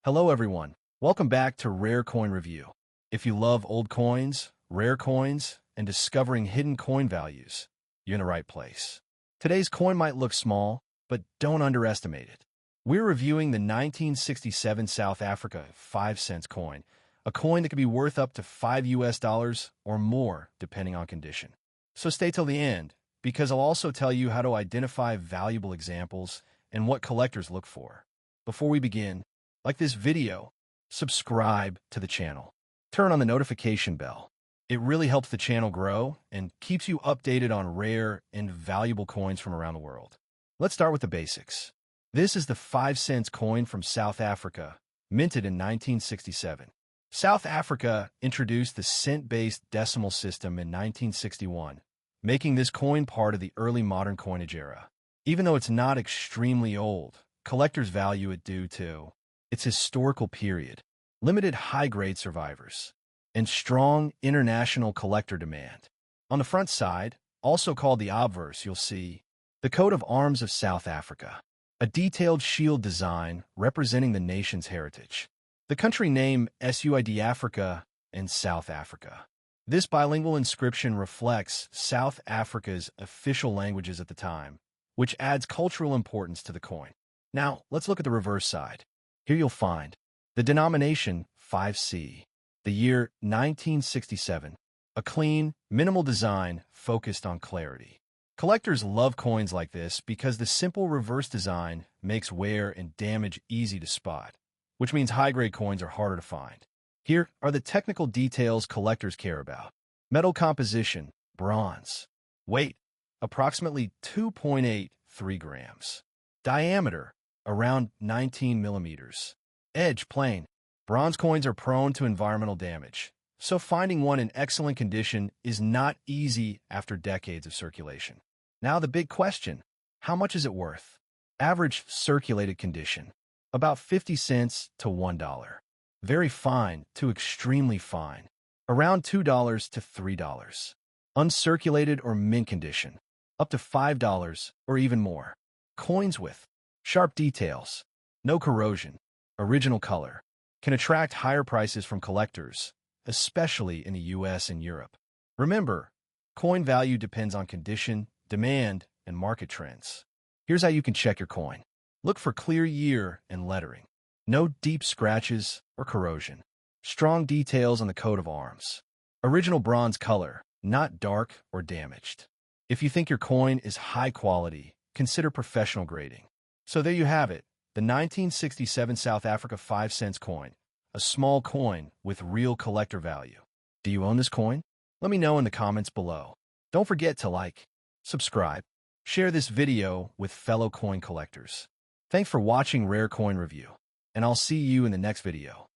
Hello everyone, welcome back to Rare Coin Review. If you love old coins, rare coins, and discovering hidden coin values, you're in the right place. Today's coin might look small, but don't underestimate it. We're reviewing the 1967 South Africa 5 cents coin, a coin that could be worth up to $5 or more depending on condition. So stay till the end, because I'll also tell you how to identify valuable examples and what collectors look for. Before we begin, like this video, subscribe to the channel. Turn on the notification bell. It really helps the channel grow and keeps you updated on rare and valuable coins from around the world. Let's start with the basics. This is the 5 cents coin from South Africa, minted in 1967. South Africa introduced the cent-based decimal system in 1961, making this coin part of the early modern coinage era. Even though it's not extremely old, collectors value it due to its historical period, limited high-grade survivors, and strong international collector demand. On the front side, also called the obverse, you'll see the coat of arms of South Africa, a detailed shield design representing the nation's heritage. The country name SUID Africa and South Africa. This bilingual inscription reflects South Africa's official languages at the time, which adds cultural importance to the coin. Now, let's look at the reverse side. Here you'll find the denomination 5C, the year 1967, a clean, minimal design focused on clarity. Collectors love coins like this because the simple reverse design makes wear and damage easy to spot, which means high-grade coins are harder to find. Here are the technical details collectors care about. Metal composition, bronze. Weight, approximately 2.83 grams. Diameter, around 19 millimeters. Edge plain. Bronze coins are prone to environmental damage, so finding one in excellent condition is not easy after decades of circulation. Now the big question, how much is it worth? Average circulated condition, about 50 cents to $1. Very fine to extremely fine, around $2 to $3. Uncirculated or mint condition, up to $5 or even more. Coins with sharp details, no corrosion, original color, can attract higher prices from collectors, especially in the US and Europe. Remember, coin value depends on condition, demand, and market trends. Here's how you can check your coin. Look for clear year and lettering. No deep scratches or corrosion. Strong details on the coat of arms. Original bronze color, not dark or damaged. If you think your coin is high quality, consider professional grading. So there you have it, the 1967 South Africa 5 cents coin, a small coin with real collector value. Do you own this coin? Let me know in the comments below. Don't forget to like, subscribe, share this video with fellow coin collectors. Thanks for watching Rare Coin Review, and I'll see you in the next video.